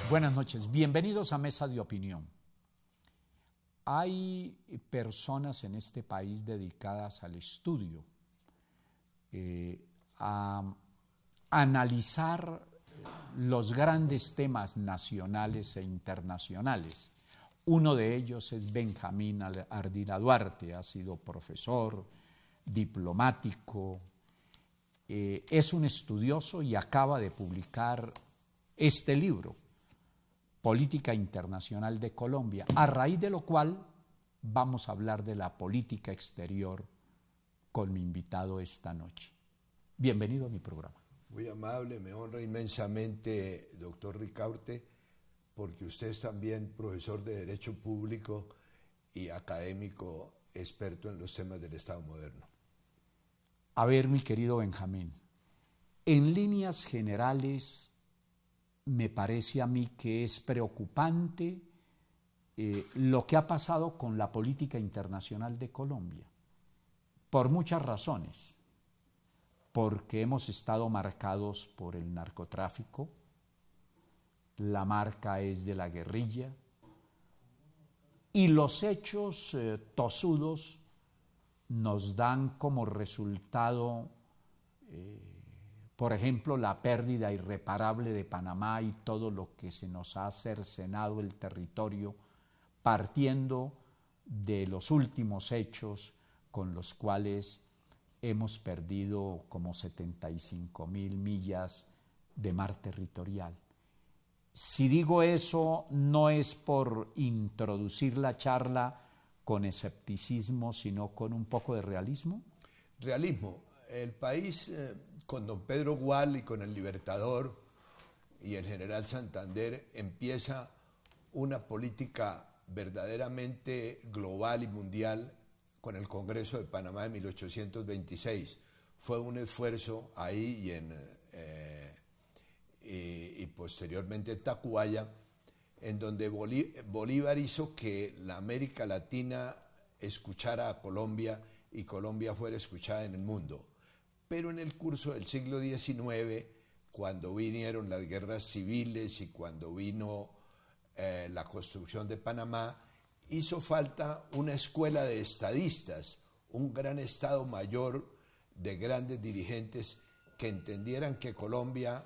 Buenas noches, bienvenidos a Mesa de Opinión. Hay personas en este país dedicadas al estudio, a analizar los grandes temas nacionales e internacionales. Uno de ellos es Benjamín Ardila Duarte, ha sido profesor, diplomático, es un estudioso y acaba de publicar este libro, Política Internacional de Colombia, a raíz de lo cual vamos a hablar de la política exterior con mi invitado esta noche. Bienvenido a mi programa. Muy amable, me honra inmensamente, doctor Ricaurte, porque usted es también profesor de Derecho Público y académico experto en los temas del Estado moderno. A ver, mi querido Benjamín, en líneas generales me parece a mí que es preocupante lo que ha pasado con la política internacional de Colombia, por muchas razones, porque hemos estado marcados por el narcotráfico, la marca es de la guerrilla, y los hechos tosudos nos dan como resultado, por ejemplo, la pérdida irreparable de Panamá y todo lo que se nos ha cercenado el territorio, partiendo de los últimos hechos con los cuales hemos perdido como 75.000 millas de mar territorial. Si digo eso, no es por introducir la charla con escepticismo, sino con un poco de realismo. Realismo. El país, con don Pedro Gual y con el Libertador y el general Santander, empieza una política verdaderamente global y mundial con el Congreso de Panamá de 1826. Fue un esfuerzo ahí y posteriormente en Tacubaya, en donde Bolívar hizo que la América Latina escuchara a Colombia y Colombia fuera escuchada en el mundo. Pero en el curso del siglo XIX, cuando vinieron las guerras civiles y cuando vino la construcción de Panamá, hizo falta una escuela de estadistas, un gran Estado Mayor de grandes dirigentes que entendieran que Colombia,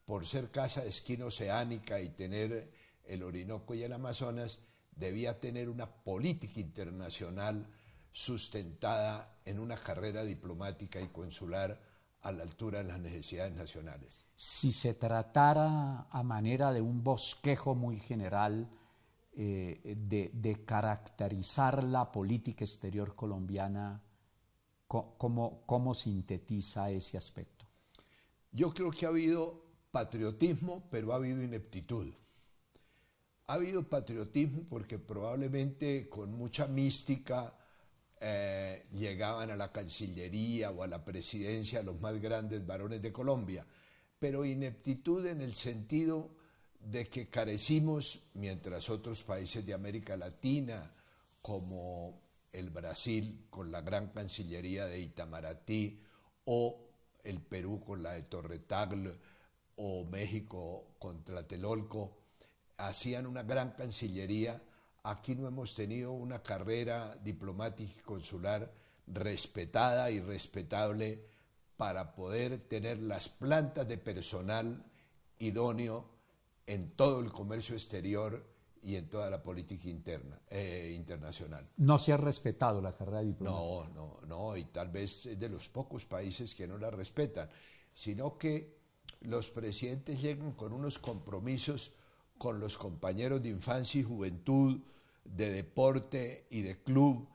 por ser casa de esquina oceánica y tener el Orinoco y el Amazonas, debía tener una política internacional sustentada en una carrera diplomática y consular a la altura de las necesidades nacionales. Si se tratara a manera de un bosquejo muy general de caracterizar la política exterior colombiana, ¿cómo sintetiza ese aspecto? Yo creo que ha habido patriotismo, pero ha habido ineptitud. Ha habido patriotismo porque probablemente con mucha mística llegaban a la Cancillería o a la presidencia los más grandes varones de Colombia, pero ineptitud en el sentido de que carecimos, mientras otros países de América Latina, como el Brasil con la gran Cancillería de Itamaraty, o el Perú con la de Torre-Tagle, o México con Tlatelolco, hacían una gran Cancillería. Aquí no hemos tenido una carrera diplomática y consular respetada y respetable para poder tener las plantas de personal idóneo en todo el comercio exterior y en toda la política internacional. ¿No se ha respetado la carrera diplomática? No, y tal vez es de los pocos países que no la respetan, sino que los presidentes llegan con unos compromisos con los compañeros de infancia y juventud, de deporte y de club,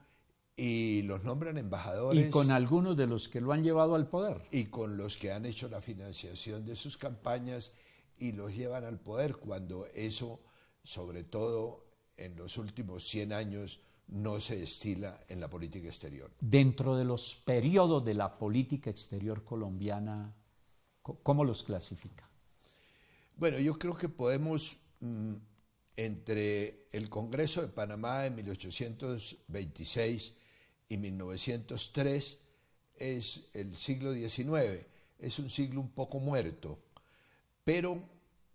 y los nombran embajadores. Y con algunos de los que lo han llevado al poder. Y con los que han hecho la financiación de sus campañas y los llevan al poder, cuando eso, sobre todo en los últimos 100 años, no se destila en la política exterior. Dentro de los periodos de la política exterior colombiana, ¿cómo los clasifica? Bueno, yo creo que podemos, entre el Congreso de Panamá de 1826 y 1903, es el siglo XIX, es un siglo un poco muerto, pero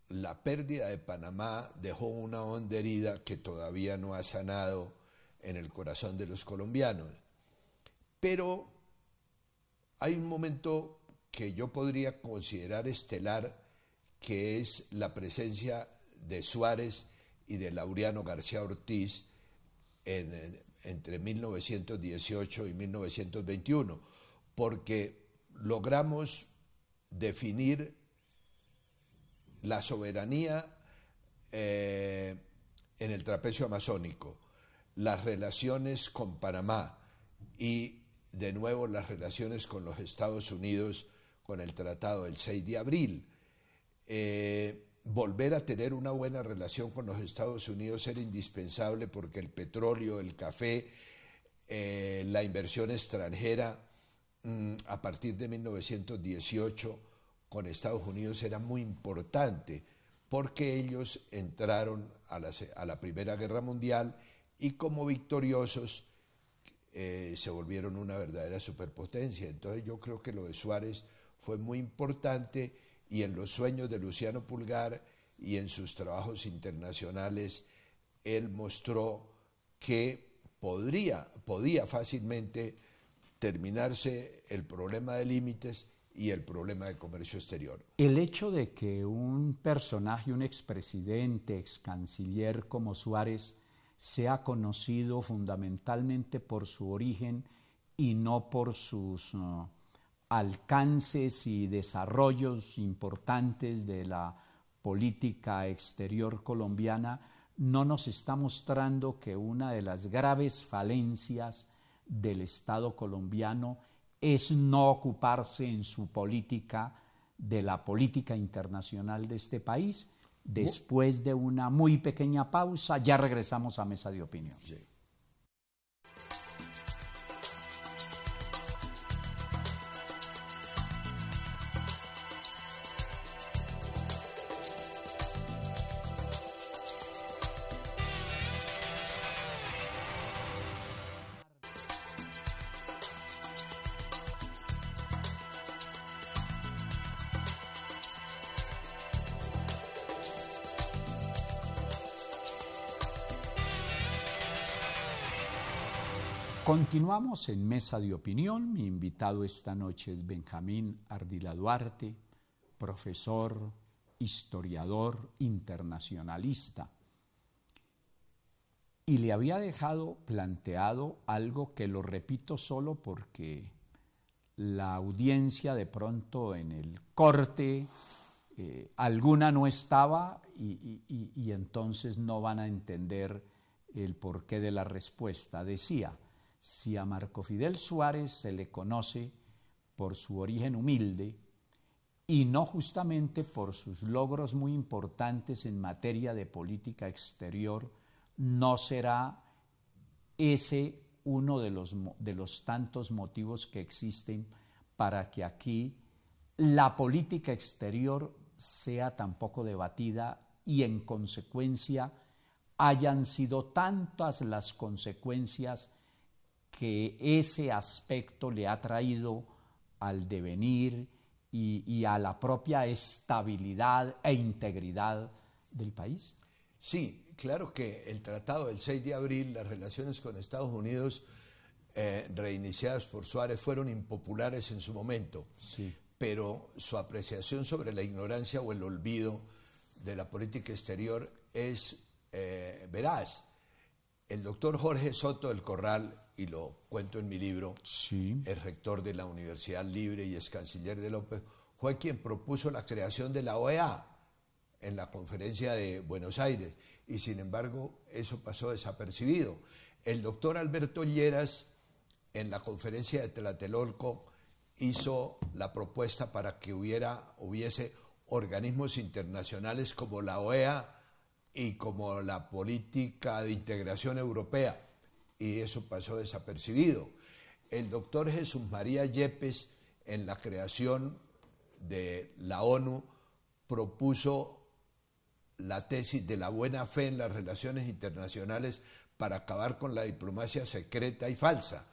la pérdida de Panamá dejó una honda herida que todavía no ha sanado en el corazón de los colombianos. Pero hay un momento que yo podría considerar estelar, que es la presencia de Suárez y de Laureano García Ortiz entre 1918 y 1921, porque logramos definir la soberanía en el trapecio amazónico, las relaciones con Panamá y de nuevo las relaciones con los Estados Unidos con el Tratado del 6 de abril. Volver a tener una buena relación con los Estados Unidos era indispensable porque el petróleo, el café, la inversión extranjera a partir de 1918 con Estados Unidos era muy importante porque ellos entraron a la Primera Guerra Mundial y como victoriosos se volvieron una verdadera superpotencia. Entonces yo creo que lo de Suárez fue muy importante y en los sueños de Luciano Pulgar y en sus trabajos internacionales él mostró que podía fácilmente terminarse el problema de límites y el problema de comercio exterior. El hecho de que un personaje, un expresidente, excanciller como Suárez, sea conocido fundamentalmente por su origen y no por sus alcances y desarrollos importantes de la política exterior colombiana, no nos está mostrando que una de las graves falencias del Estado colombiano es no ocuparse en su política de la política internacional de este país. Después de una muy pequeña pausa, ya regresamos a Mesa de Opinión. Sí. Continuamos en Mesa de Opinión. Mi invitado esta noche es Benjamín Ardila Duarte, profesor, historiador, internacionalista. Y le había dejado planteado algo que lo repito solo porque la audiencia de pronto en el corte, alguna no estaba y entonces no van a entender el porqué de la respuesta. Decía: si a Marco Fidel Suárez se le conoce por su origen humilde y no justamente por sus logros muy importantes en materia de política exterior, no será ese uno de los tantos motivos que existen para que aquí la política exterior sea tan poco debatida y en consecuencia hayan sido tantas las consecuencias que ese aspecto le ha traído al devenir y a la propia estabilidad e integridad del país? Sí, claro que el Tratado del 6 de abril, las relaciones con Estados Unidos reiniciadas por Suárez fueron impopulares en su momento, sí, pero su apreciación sobre la ignorancia o el olvido de la política exterior es veraz. El doctor Jorge Soto del Corral, y lo cuento en mi libro, sí, es rector de la Universidad Libre y ex canciller de López, fue quien propuso la creación de la OEA en la conferencia de Buenos Aires, y sin embargo eso pasó desapercibido. El doctor Alberto Lleras, en la conferencia de Tlatelolco, hizo la propuesta para que hubiese organismos internacionales como la OEA y como la política de integración europea, y eso pasó desapercibido. El doctor Jesús María Yepes, en la creación de la ONU, propuso la tesis de la buena fe en las relaciones internacionales para acabar con la diplomacia secreta y falsa.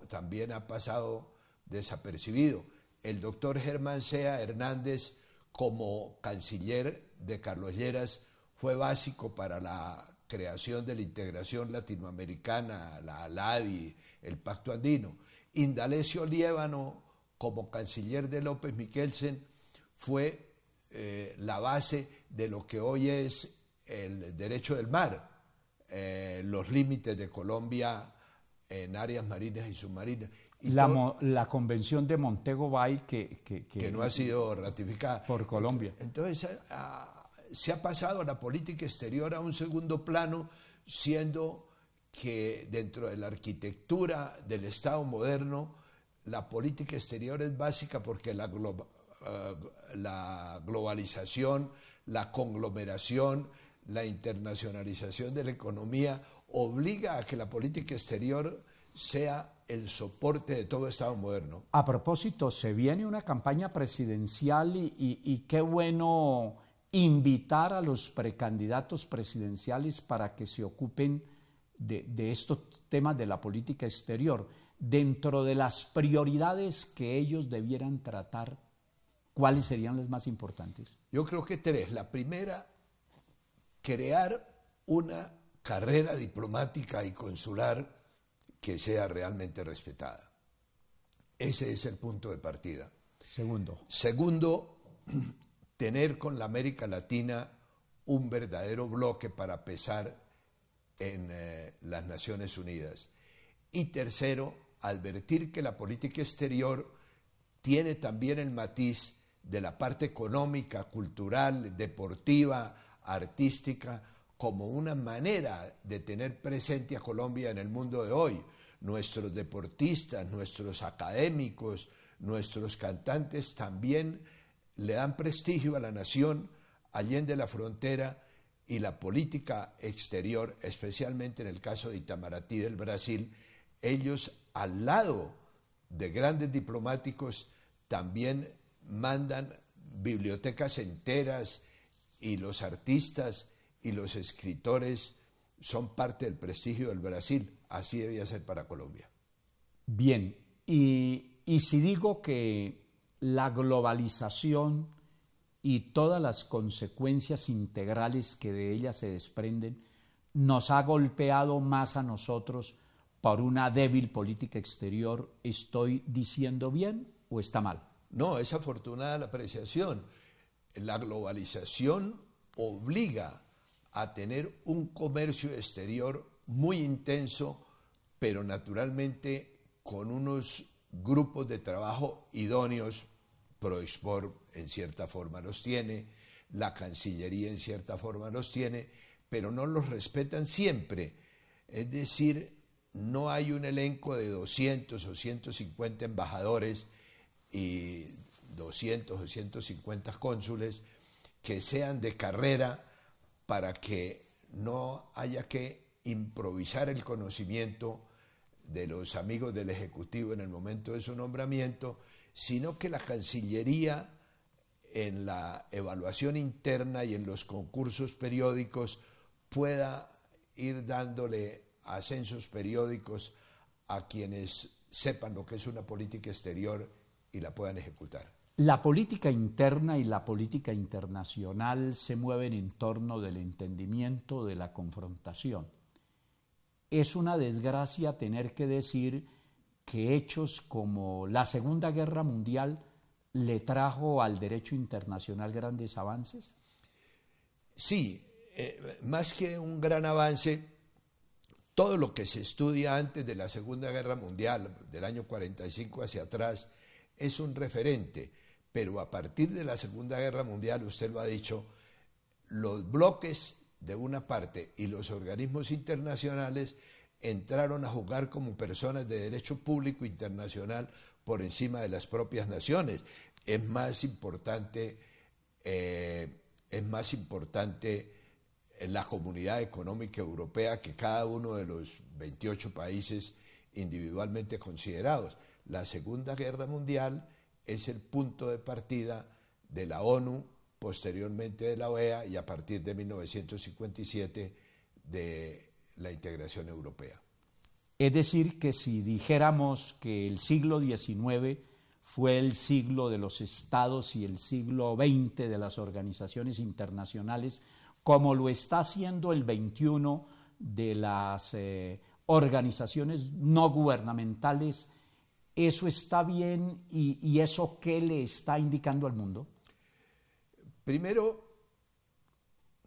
También ha pasado desapercibido. El doctor Germán Sea Hernández, como canciller de Carlos Lleras fue básico para la creación de la integración latinoamericana, la ALADI, el Pacto Andino. Indalecio Liévano, como canciller de López Michelsen, fue la base de lo que hoy es el derecho del mar, los límites de Colombia en áreas marinas y submarinas. Y la convención de Montego Bay que no ha sido ratificada por Colombia. Entonces se ha pasado la política exterior a un segundo plano, siendo que dentro de la arquitectura del Estado moderno la política exterior es básica porque la globalización, la conglomeración, la internacionalización de la economía obliga a que la política exterior sea el soporte de todo Estado moderno. A propósito, se viene una campaña presidencial y qué bueno invitar a los precandidatos presidenciales para que se ocupen de estos temas de la política exterior. Dentro de las prioridades que ellos debieran tratar, ¿cuáles serían las más importantes? Yo creo que tres. La primera, crear una carrera diplomática y consular que sea realmente respetada. Ese es el punto de partida. Segundo, tener con la América Latina un verdadero bloque para pesar en las Naciones Unidas. Y tercero, advertir que la política exterior tiene también el matiz de la parte económica, cultural, deportiva, artística, como una manera de tener presente a Colombia en el mundo de hoy. Nuestros deportistas, nuestros académicos, nuestros cantantes también le dan prestigio a la nación allende la frontera, y la política exterior, especialmente en el caso de Itamaraty del Brasil, ellos al lado de grandes diplomáticos también mandan bibliotecas enteras, y los artistas y los escritores son parte del prestigio del Brasil. Así debía ser para Colombia. Bien, y si digo que la globalización y todas las consecuencias integrales que de ella se desprenden nos ha golpeado más a nosotros por una débil política exterior, ¿estoy diciendo bien o está mal? No, es afortunada la apreciación. La globalización obliga a tener un comercio exterior muy intenso, pero naturalmente con unos grupos de trabajo idóneos. Proexport en cierta forma los tiene, la Cancillería en cierta forma los tiene, pero no los respetan siempre. Es decir, no hay un elenco de 200 o 150 embajadores y 200 o 150 cónsules que sean de carrera, para que no haya que improvisar el conocimiento de los amigos del Ejecutivo en el momento de su nombramiento, sino que la Cancillería, en la evaluación interna y en los concursos periódicos, pueda ir dándole ascensos periódicos a quienes sepan lo que es una política exterior y la puedan ejecutar. La política interna y la política internacional se mueven en torno del entendimiento, de la confrontación. Es una desgracia tener que decir que hechos como la Segunda Guerra Mundial le trajo al derecho internacional grandes avances. Sí, más que un gran avance, todo lo que se estudia antes de la Segunda Guerra Mundial, del año 45 hacia atrás, es un referente, pero a partir de la Segunda Guerra Mundial, usted lo ha dicho, los bloques de una parte y los organismos internacionales entraron a jugar como personas de derecho público internacional por encima de las propias naciones. Es más importante la Comunidad Económica Europea que cada uno de los 28 países individualmente considerados. La Segunda Guerra Mundial es el punto de partida de la ONU, posteriormente de la OEA y a partir de 1957 de la integración europea. Es decir, que si dijéramos que el siglo XIX fue el siglo de los estados y el siglo XX de las organizaciones internacionales, como lo está haciendo el XXI de las organizaciones no gubernamentales, ¿eso está bien y eso qué le está indicando al mundo? Primero,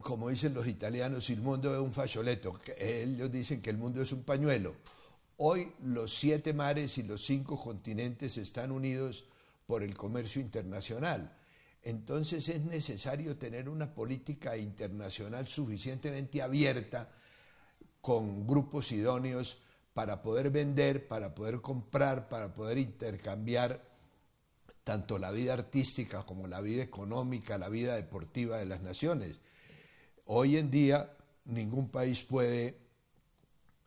como dicen los italianos, el mundo es un fagioletto. Ellos dicen que el mundo es un pañuelo. Hoy los 7 mares y los 5 continentes están unidos por el comercio internacional. Entonces es necesario tener una política internacional suficientemente abierta, con grupos idóneos para poder vender, para poder comprar, para poder intercambiar tanto la vida artística como la vida económica, la vida deportiva de las naciones. Hoy en día ningún país puede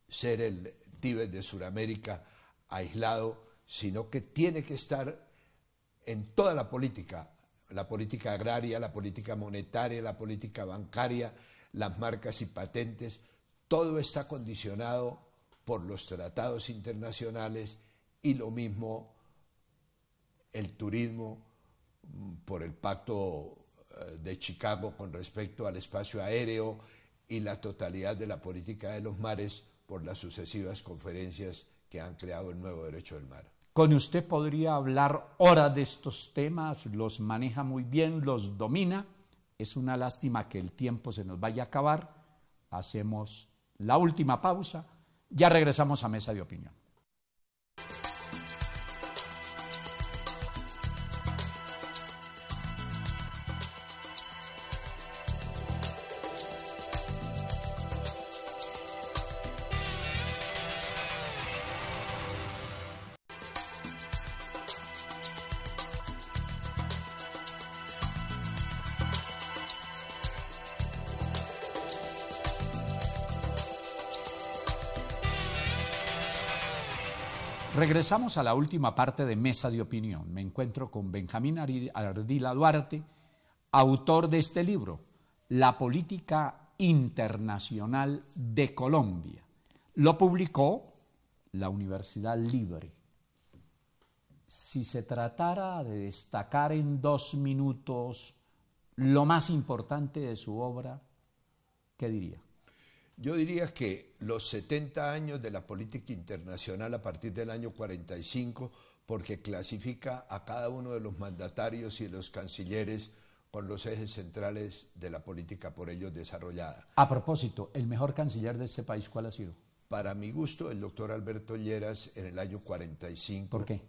ser el Tíbet de Sudamérica aislado, sino que tiene que estar en toda la política agraria, la política monetaria, la política bancaria, las marcas y patentes. Todo está condicionado por los tratados internacionales y lo mismo el turismo por el Pacto de Chicago con respecto al espacio aéreo y la totalidad de la política de los mares por las sucesivas conferencias que han creado el nuevo derecho del mar. Con usted podría hablar horas de estos temas, los maneja muy bien, los domina. Es una lástima que el tiempo se nos vaya a acabar. Hacemos la última pausa, ya regresamos a Mesa de Opinión. Regresamos a la última parte de Mesa de Opinión. Me encuentro con Benjamín Ardila Duarte, autor de este libro, La Política Internacional de Colombia. Lo publicó la Universidad Libre. Si se tratara de destacar en 2 minutos lo más importante de su obra, ¿qué diría? Yo diría que los 70 años de la política internacional a partir del año 45, porque clasifica a cada uno de los mandatarios y de los cancilleres con los ejes centrales de la política por ellos desarrollada. A propósito, ¿el mejor canciller de este país cuál ha sido? Para mi gusto, el doctor Alberto Lleras en el año 45. ¿Por qué?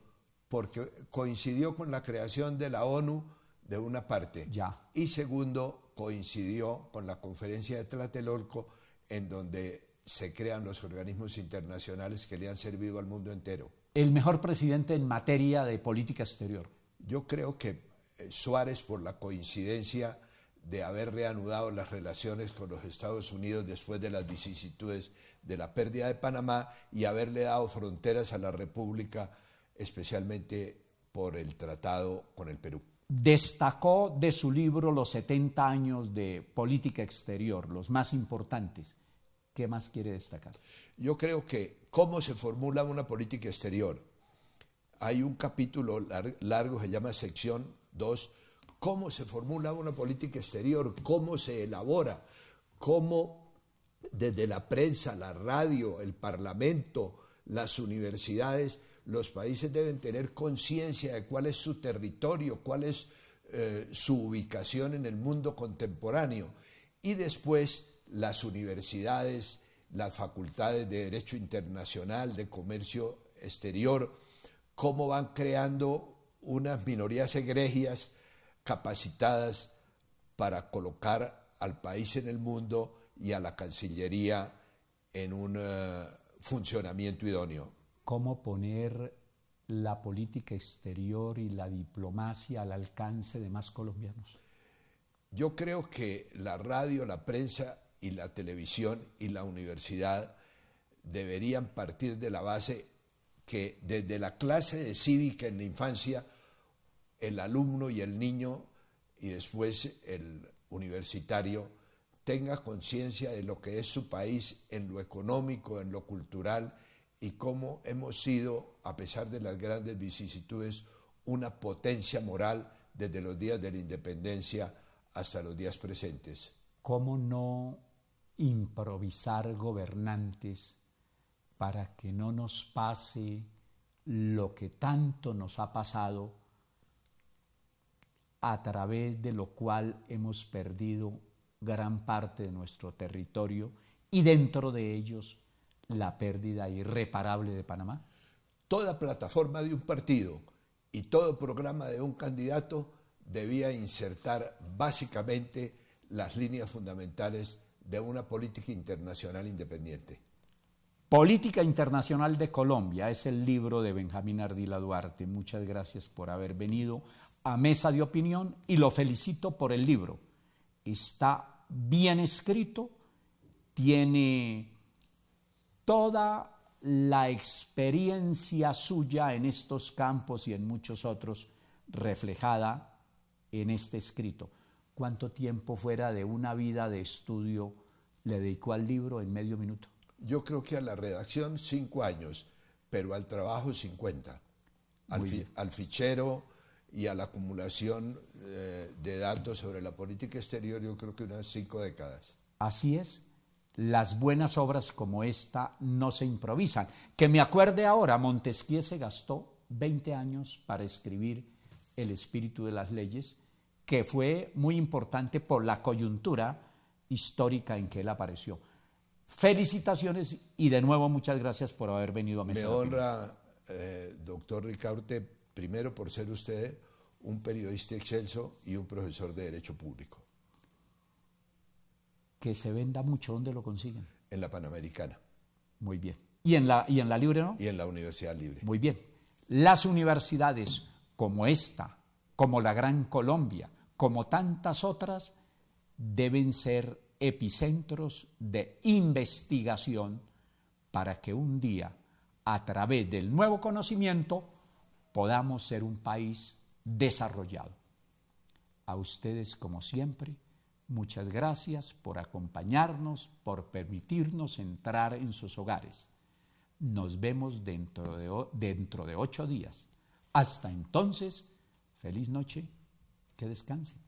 Porque coincidió con la creación de la ONU de una parte. Ya. Y segundo, coincidió con la conferencia de Tlatelolco, en donde se crean los organismos internacionales que le han servido al mundo entero. ¿El mejor presidente en materia de política exterior? Yo creo que Suárez, por la coincidencia de haber reanudado las relaciones con los Estados Unidos después de las vicisitudes de la pérdida de Panamá y haberle dado fronteras a la República, especialmente por el tratado con el Perú. Destacó de su libro los 70 años de política exterior, los más importantes. ¿Qué más quiere destacar? Yo creo que cómo se formula una política exterior. Hay un capítulo largo, se llama sección 2, cómo se formula una política exterior, cómo se elabora, cómo desde la prensa, la radio, el parlamento, las universidades, los países deben tener conciencia de cuál es su territorio, cuál es su ubicación en el mundo contemporáneo. Y después las universidades, las facultades de Derecho Internacional, de Comercio Exterior, cómo van creando unas minorías egregias capacitadas para colocar al país en el mundo y a la Cancillería en un funcionamiento idóneo. ¿Cómo poner la política exterior y la diplomacia al alcance de más colombianos? Yo creo que la radio, la prensa y la televisión y la universidad deberían partir de la base que desde la clase de cívica en la infancia, el alumno y el niño y después el universitario tenga conciencia de lo que es su país en lo económico, en lo cultural y cómo hemos sido, a pesar de las grandes vicisitudes, una potencia moral desde los días de la independencia hasta los días presentes. ¿Cómo no improvisar gobernantes para que no nos pase lo que tanto nos ha pasado, a través de lo cual hemos perdido gran parte de nuestro territorio y dentro de ellos la pérdida irreparable de Panamá? Toda plataforma de un partido y todo programa de un candidato debía insertar básicamente las líneas fundamentales de una política internacional independiente. Política Internacional de Colombia es el libro de Benjamín Ardila Duarte. Muchas gracias por haber venido a Mesa de Opinión y lo felicito por el libro. Está bien escrito, tiene toda la experiencia suya en estos campos y en muchos otros reflejada en este escrito. ¿Cuánto tiempo fuera de una vida de estudio le dedicó al libro en medio minuto? Yo creo que a la redacción 5 años, pero al trabajo 50, al fichero y a la acumulación de datos sobre la política exterior, yo creo que unas 5 décadas. Así es, las buenas obras como esta no se improvisan. Que me acuerde ahora, Montesquieu se gastó 20 años para escribir El espíritu de las leyes, que fue muy importante por la coyuntura histórica en que él apareció. Felicitaciones y de nuevo muchas gracias por haber venido a Mesa. Me honra, doctor Ricaurte, primero por ser usted un periodista excelso y un profesor de Derecho Público. Que se venda mucho, ¿dónde lo consiguen? En la Panamericana. Muy bien. ¿Y en la Libre, no? Y en la Universidad Libre. Muy bien. Las universidades como esta, como la Gran Colombia, como tantas otras, deben ser epicentros de investigación para que un día, a través del nuevo conocimiento, podamos ser un país desarrollado. A ustedes, como siempre, muchas gracias por acompañarnos, por permitirnos entrar en sus hogares. Nos vemos dentro de 8 días. Hasta entonces, feliz noche, que descansen.